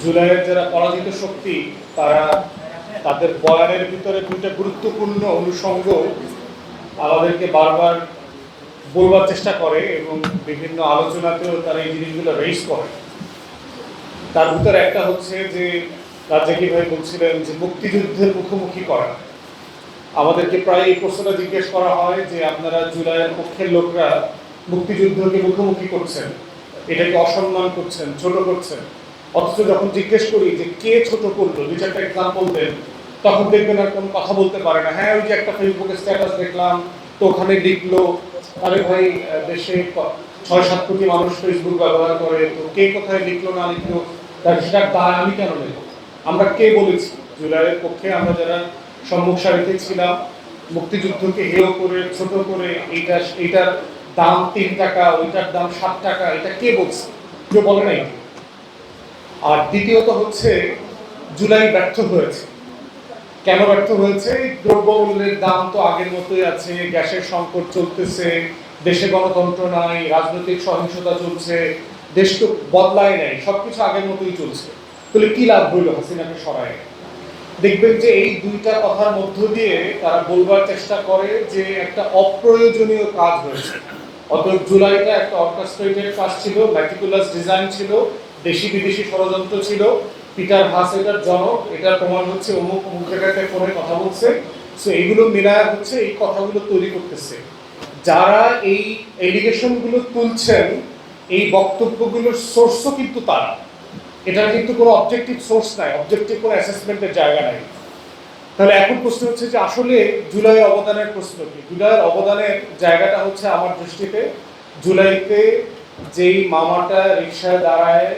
জুলাইয়ের যারা পরাজিত শক্তি তারা তাদের বয়ানের ভিতরে দুইটা গুরুত্বপূর্ণ অনুষঙ্গ আমাদেরকে বারবার বলবার চেষ্টা করে এবং বিভিন্ন আলোচনাতেও তারা এই জিনিসগুলো রেইজ করে। তার ভিতরে একটা হচ্ছে যে রাজ্জাকি ভাই বলছিলেন যে মুক্তিযুদ্ধের মুখোমুখি করা। আমাদেরকে প্রায় এই প্রশ্নটা জিজ্ঞেস করা হয় যে আপনারা জুলাইয়ের পক্ষের লোকরা মুক্তিযুদ্ধকে মুখোমুখি করছেন, এটাকে অসম্মান করছেন, ছোট করছেন। অথচ যখন জিজ্ঞেস করি যে কে ছোট করলো, দু চারটা এক্সাম্পল দেন, তখন দেখবেন আর কোনো কথা বলতে পারে না। হ্যাঁ, ওই যে একটা ফেসবুকে স্ট্যাটাস দেখলাম, তো ওখানে লিখলো। আরে ভাই, দেশে 6-7 কোটি মানুষ ফেসবুক ব্যবহার করে, তো কে কোথায় লিখলো না লিখলো সেটার দায় আমি কেন নেব? আমরা কে বলেছি জুলাইয়ের পক্ষে? আমরা যারা সম্মুখ সারিতে ছিলাম, মুক্তিযুদ্ধকে হেয় করে, ছোট করে, এইটার দাম 3 টাকা, ওইটার দাম 7 টাকা, এটা কে বলছে? কেউ বলে নাই। আর দ্বিতীয়ত হচ্ছে জুলাই ব্যর্থ হয়েছে। কেন ব্যর্থ হয়েছে? দ্রব্যমূল্যের দাম তো আগের মতোই আছে, গ্যাসের সংকট চলতেছে, দেশে গণতন্ত্র নাই, রাজনৈতিক সহিংসতা চলছে, দেশ তো বদলায় নাই, সবকিছু আগের মতোই চলছে। তাহলে কি লাভ হইল হাসিনাকে সরায়? দেখবেন যে এই দুইটা কথার মধ্য দিয়ে তারা বলবার চেষ্টা করে যে একটা অপ্রয়োজনীয় কাজ হয়েছে। অতএব জুলাইটা একটা অর্কেস্ট্রেটেড কাজ ছিল, ম্যাটিকুলাস ডিজাইন ছিল, দেশি বিদেশি ষড়যন্ত্র ছিল। পিটার হাস এটার জনক, এটার প্রমাণ হচ্ছে অমুক অমুক জায়গাতে ফোনে কথা বলছে। সো এইগুলো মিলায় হচ্ছে এই কথাগুলো তৈরি করতেছে। যারা এই এলিগেশনগুলো তুলছেন, এই বক্তব্যগুলোর সোর্সও কিন্তু তারা। এটার কিন্তু কোনো অবজেক্টিভ সোর্স নাই, অবজেক্টিভ কোনো অ্যাসেসমেন্টের জায়গা নাই। তাহলে এখন প্রশ্ন হচ্ছে যে আসলে জুলাইয়ের অবদানের প্রশ্ন কি? জুলাইয়ের অবদানের জায়গাটা হচ্ছে আমার দৃষ্টিতে, জুলাইতে যেই মামাটা রিক্সায় দাঁড়ায়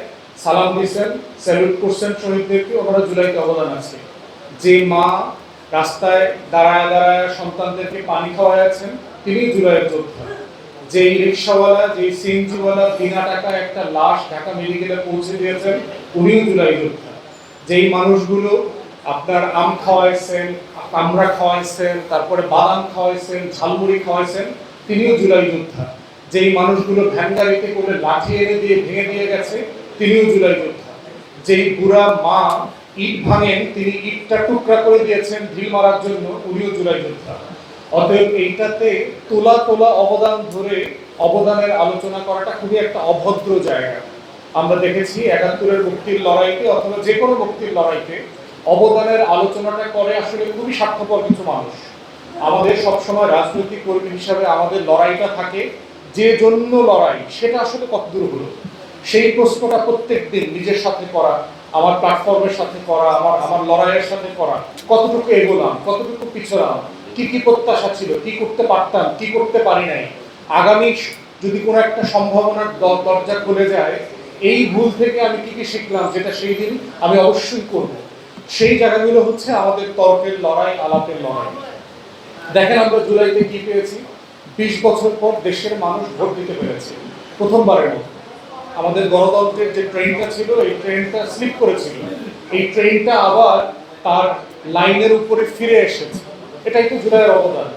সালাম দিয়েছেন, স্যালুট করছেন শহীদদেরকে, ওনারা জুলাইতে অবদান আছে। যে মা রাস্তায় দাঁড়ায় দাঁড়ায় সন্তানদেরকে পানি খাওয়াইছেন, তিনি জুলাইয়ের যোদ্ধা। যেই রিক্সাওয়ালা, যেই সিএনজিওয়ালা বিনা টাকায় একটা লাশ ঢাকা মেডিকেলে পৌঁছে দিয়েছেন, উনিও জুলাই যোদ্ধা। যেই মানুষগুলো আপনার আম খাওয়াইছেন, কামড়া খাওয়াইছেন, তারপরে বাদাম খাওয়াইছেন, ঝালমুড়ি খাওয়াইছেন, তিনিও জুলাই যোদ্ধা। যেই মানুষগুলো ভ্যান গাড়িতে করে লাঠি এনে দিয়ে ভেঙে দিয়ে গেছে, তিনিও জুলাই যোদ্ধা। যেই বুড়া মা ইট ভাঙেন, তিনি ইটটা টুকরা করে দিয়েছেন ঢিল মারার জন্য, উনিও জুলাই যোদ্ধা। অতএব এইটাতে তোলা তোলা অবদান ধরে অবদানের আলোচনা করাটা খুবই একটা অভদ্র জায়গা। আমরা দেখেছি ৭১-এর মুক্তির লড়াইতে অথবা যে কোনো মুক্তির লড়াইতে অবদানের আলোচনাটা করে আসলে খুবই স্বার্থপর কিছু মানুষ। আমাদের সবসময় রাজনৈতিক কর্মী হিসাবে আমাদের লড়াইটা থাকে, যে জন্য লড়াই সেটা আসলে কতদূর হলো, সেই প্রশ্নটা প্রত্যেক দিন নিজের সাথে করা, আমার প্ল্যাটফর্মের সাথে করা, আমার লড়াইয়ের সাথে করা, কতটুকু এগোলাম, কতটুকু পিছলাম, কি কি প্রত্যাশা ছিল, কি করতে পারতাম, কি করতে পারি নাই, আগামী যদি কোনো একটা সম্ভাবনার দরজা খুলে যায়, এই ভুল থেকে আমি কি কি শিখলাম, যেটা সেই দিন আমি অবশ্যই করব। সেই জায়গাগুলো হচ্ছে আমাদের তর্কের লড়াই, আলাপের লড়াই। দেখেন আমরা জুলাইতে কি পেয়েছি? 20 বছর পর দেশের মানুষ ভোট দিতে পেরেছে প্রথমবারের মতো। আমাদের গণতন্ত্রের যে ট্রেনটা ছিল, এই ট্রেনটা স্লিপ করেছিল, এই ট্রেনটা আবার তার লাইনের উপরে ফিরে এসেছে। এটাই তো জুলাইয়ের অবদান।